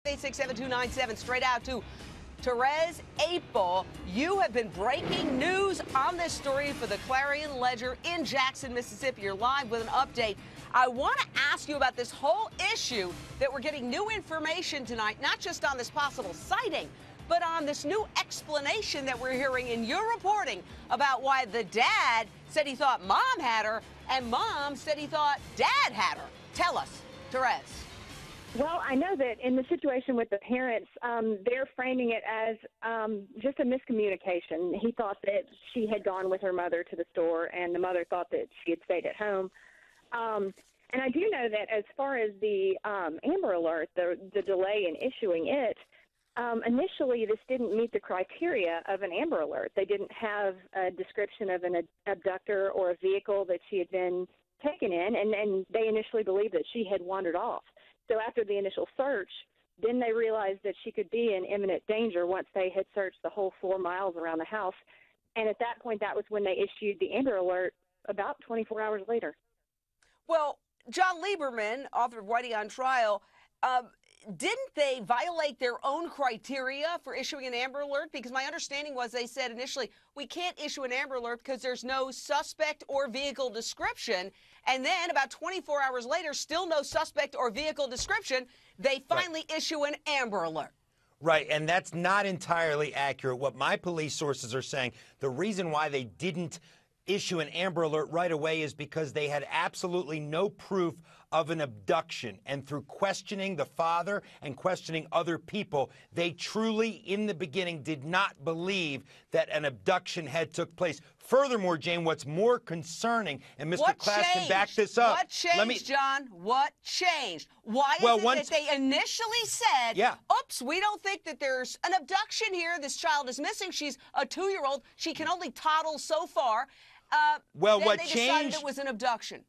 867-297, straight out to Therese Apel. You have been breaking news on this story for the Clarion Ledger in Jackson, Mississippi. You're live with an update. I want to ask you about this whole issue that we're getting new information tonight, not just on this possible sighting, but on this new explanation that we're hearing in your reporting about why the dad said he thought mom had her and mom said he thought dad had her. Tell us, Therese. Well, I know that in the situation with the parents, they're framing it as just a miscommunication. He thought that she had gone with her mother to the store, and the mother thought that she had stayed at home. And I do know that as far as the Amber Alert, the delay in issuing it, initially this didn't meet the criteria of an Amber Alert. They didn't have a description of an abductor or a vehicle that she had been taken in, and they initially believed that she had wandered off. So after the initial search, then they realized that she could be in imminent danger once they had searched the whole 4 miles around the house. And at that point, that was when they issued the Amber Alert about 24 hours later. Well, John Lieberman, author of Whitey on Trial, didn't they violate their own criteria for issuing an Amber Alert? Because my understanding was they said initially, we can't issue an Amber Alert because there's no suspect or vehicle description. And then about 24 hours later, still no suspect or vehicle description, they finally issue an Amber Alert. Right, and that's not entirely accurate. What my police sources are saying, the reason why they didn't issue an Amber Alert right away is because they had absolutely no proof of an abduction. And through questioning the father and questioning other people, they truly, in the beginning, did not believe that an abduction had took place. Furthermore, Jane, what's more concerning, and Mr. Class can back this up. What changed, John? What changed? Why is it that they initially said, oops, we don't think that there's an abduction here. This child is missing. She's a 2-year-old. She can only toddle so far. Then they decided it was an abduction.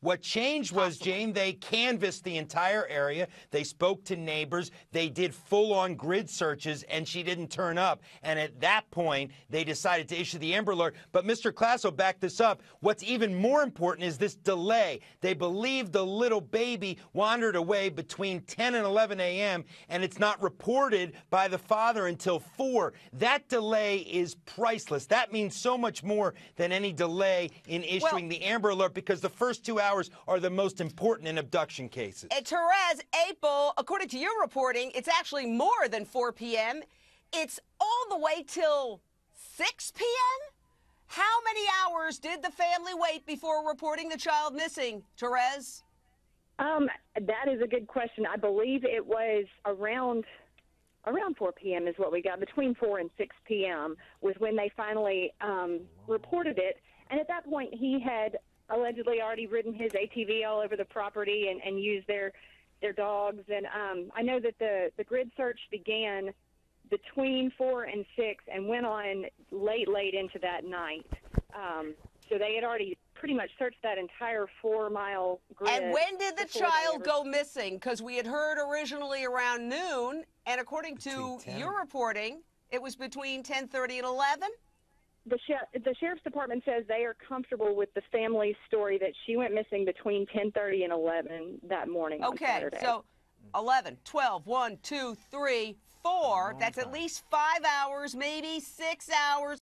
What changed was, Jane, they canvassed the entire area. They spoke to neighbors. They did full-on grid searches, and she didn't turn up. And at that point, they decided to issue the Amber Alert. But Mr. Class will back this up. What's even more important is this delay. They believe the little baby wandered away between 10 and 11 a.m., and it's not reported by the father until 4. That delay is priceless. That means so much more than any delay in issuing the Amber Alert, because the first 2 hours are the most important in abduction cases. Therese Apel, according to your reporting, it's actually more than 4 p.m. It's all the way till 6 p.m.? How many hours did the family wait before reporting the child missing, Therese? That is a good question. I believe it was around 4 p.m. is what we got. Between 4 and 6 p.m. was when they finally reported it. And at that point, he had allegedly already ridden his ATV all over the property and used their dogs. And I know that the grid search began between 4 and 6 and went on late into that night. So they had already pretty much searched that entire 4-mile grid. And when did the child go missing? Because we had heard originally around noon, and according to your reporting, it was between 10:30 and 11? The Sheriff's Department says they are comfortable with the family's story that she went missing between 10:30 and 11 that morning on Saturday. So 11, 12, 1, 2, 3, 4. That's at least 5 hours, maybe 6 hours.